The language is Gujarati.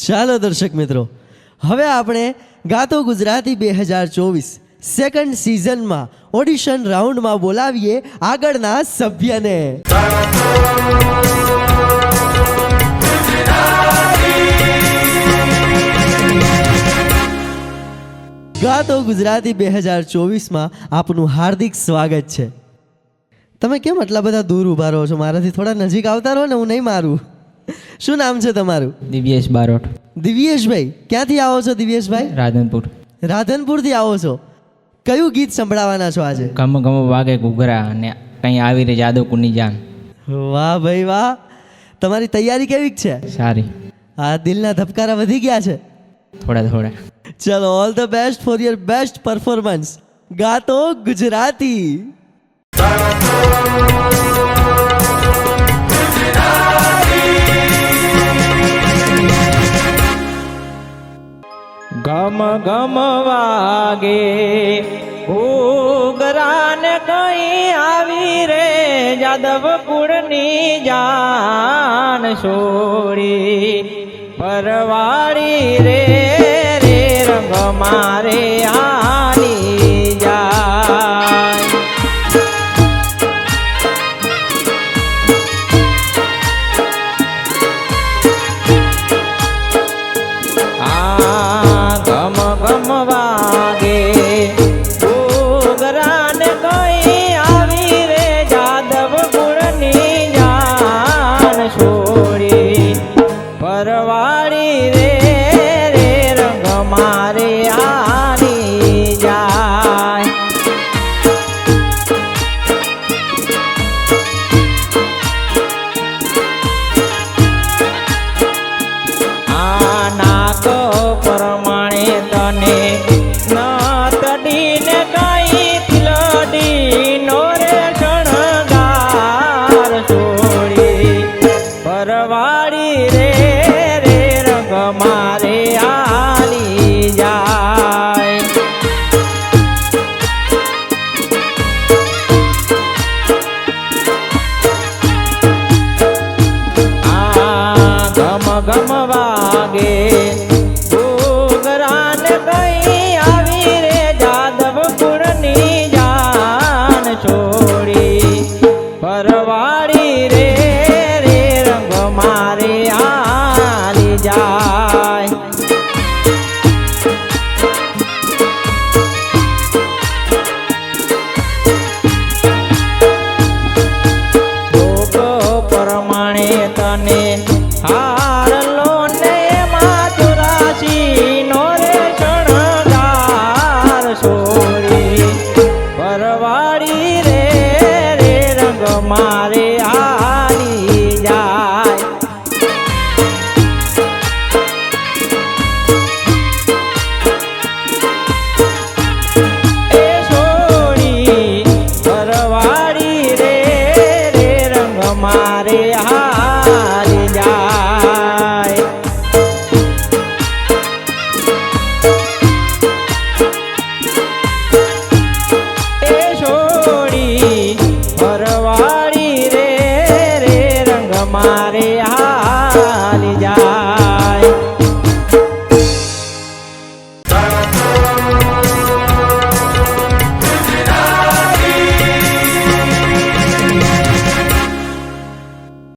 ચાલો દર્શક મિત્રો, હવે આપણે ગાતો ગુજરાતી 2024 સેકન્ડ સિઝનમાં ઓડિશન રાઉન્ડમાં બોલાવીએ આગળના સભ્યને. ગાતો ગુજરાતી 2024માં આપનું હાર્દિક સ્વાગત છે. તમે કેમ આટલા બધા દૂર ઊભા રહો છો? મારાથી થોડા નજીક આવતા રહો ને, હું નહીં મારું. શું નામ છે તમારું? દિવ્યેશ બારોટ. દિવ્યેશભાઈ, ક્યાંથી આવો છો દિવ્યેશભાઈ? રાધનપુર. રાધનપુરથી આવો છો. કયું ગીત સંભળાવવાના છો આજે? ગમ ગમ વાગે ઘૂઘરા અને કંઈ આવી રે જાદવ કુની જાન. વાહ ભાઈ વાહ, તમારી તૈયારી કેવી છે? સારી. આ દિલના ધબકારા વધી ગયા છે? થોડા થોડા. ચલો, all the best for your best performance. ગાતો ગુજરાતી. ગમ ગમ વાગે ઘૂઘરા ને કંઈ આવી રે જાદવ કુળની જાન છોડી પરવાળી રે રે રંગ મારે આની જાય. ગમ ગમ વાગે ઘૂઘરા ને કંઈ આવી રે જાદવ ગુણની જાન છોડી પરવાળી રે રે રંગ મારે આની જાય. નાક પ્રમાણે તને નતડીને કઈ તિલડીનો રે શણગાર છોડી પરવાળી રે રે રંગ મારે આલી જાય. ગમ ગમ વાગે ઘૂઘરા ને કંઈ આવી રે જાદવ કુળની જાન છોડી પરવાળી રે રે રંગ મારે આલી જાય. પ્રમાણે તને હારલો ને માતુરાશી નો રે શણગાર છોડી પરવાળી રે રે રંગ મારે આલી જાય. એ છોડી પરવાળી રે રે રંગ મારે હારી જાય. એ છોડી પરવાળી રે રે રંગ મારે